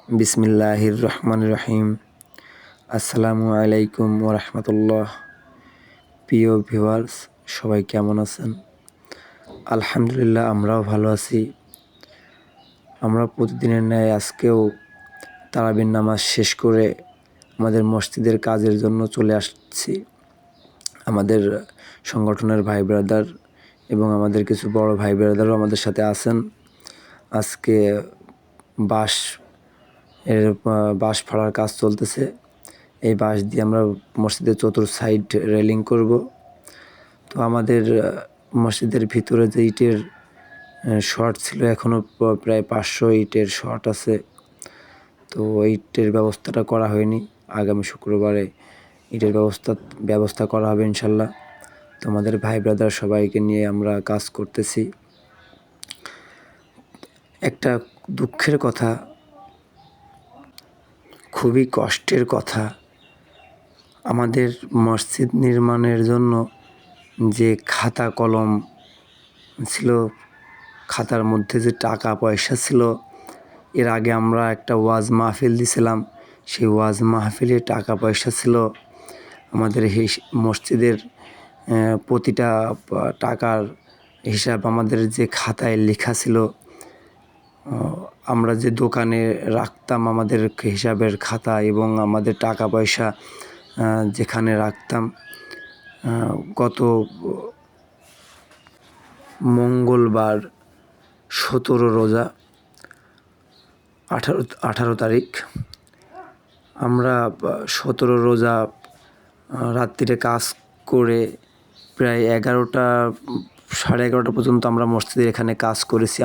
বিসমিল্লাহির রহমানির রহিম। আসসালামু আলাইকুম ওরহমতুল্লাহ। প্রিয় ভিউয়ার্স, সবাই কেমন আছেন? আলহামদুলিল্লাহ, আমরাও ভালো আছি। আমরা প্রতিদিনের ন্যায় আজকেও তারাবির নামাজ শেষ করে আমাদের মসজিদের কাজের জন্য চলে আসছি। আমাদের সংগঠনের ভাই ব্রাদার এবং আমাদের কিছু বড় ভাই ব্রাদারও আমাদের সাথে আছেন। আজকে বাঁশ ফাড়ার কাজ চলতেছে। এই বাঁশ দিয়ে আমরা মসজিদের চতুর্থ সাইড রেলিং করব। তো আমাদের মসজিদের ভিতরে যে ইটের শর্ট ছিল, এখনও প্রায় 500 ইটের শর্ট আছে। তো ইটের ব্যবস্থাটা করা হয়নি। আগামী শুক্রবারে ইটের ব্যবস্থা করা হবে ইনশাল্লাহ। তো আমাদের ভাই ব্রাদার সবাইকে নিয়ে আমরা কাজ করতেছি। একটা দুঃখের কথা, খুবই কষ্টের কথা, আমাদের মসজিদ নির্মাণের জন্য যে খাতা কলম ছিল, খাতার মধ্যে যে টাকা পয়সা ছিল, এর আগে আমরা একটা ওয়াজ মাহফিল দিছিলাম। সেই ওয়াজ মাহফিলে টাকা পয়সা ছিল। আমাদের মসজিদের প্রতিটা টাকার হিসাব আমাদের যে খাতায় লেখা ছিল। আমরা যে দোকানে রাখতাম আমাদের হিসাবের খাতা এবং আমাদের টাকা পয়সা যেখানে রাখতাম, গত মঙ্গলবার 17 রোজা 18 তারিখ আমরা 17 রোজা রাত্রিরে কাজ করে প্রায় 11টা 11:30 পর্যন্ত আমরা মসজিদের এখানে কাজ করেছি।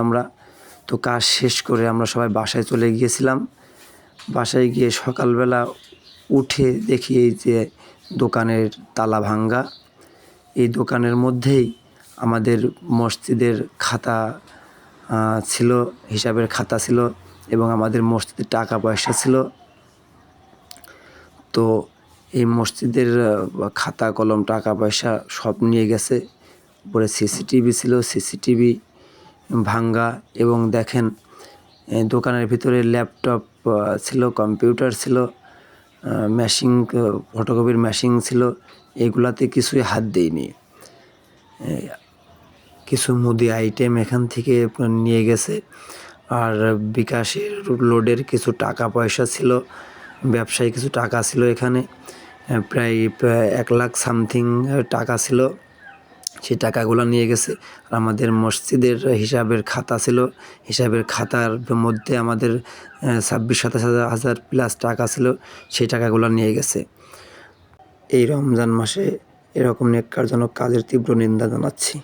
তো কাজ শেষ করে আমরা সবাই বাসায় চলে গিয়েছিলাম। বাসায় গিয়ে সকালবেলা উঠে দেখি এই যে দোকানের তালা ভাঙ্গা। এই দোকানের মধ্যেই আমাদের মসজিদের খাতা ছিল, হিসাবের খাতা ছিল এবং আমাদের মসজিদের টাকা পয়সা ছিল। তো এই মসজিদের খাতা কলম টাকা পয়সা সব নিয়ে গেছে। উপরে সিসিটিভি ছিল, সিসিটিভি ভাঙ্গা। এবং দেখেন, দোকানের ভিতরে ল্যাপটপ ছিল, কম্পিউটার ছিল, মেশিন, ফটোকপির মেশিন ছিল। এগুলাতে কিছুই হাত দেয়নি। কিছু মুদি আইটেম এখান থেকে নিয়ে গেছে। আর বিকাশের লোডের কিছু টাকা পয়সা ছিল, ব্যবসায়ী কিছু টাকা ছিল। এখানে প্রায় 1 লাখ সামথিং টাকা ছিল। সেই টাকাগুলো নিয়ে গেছে। আর আমাদের মসজিদের হিসাবের খাতা ছিল, হিসাবের খাতার মধ্যে আমাদের 26-27 হাজার প্লাস টাকা ছিল। সেই টাকাগুলো নিয়ে গেছে। এই রমজান মাসে এরকম নেককারজনক কাজের তীব্র নিন্দা জানাচ্ছি।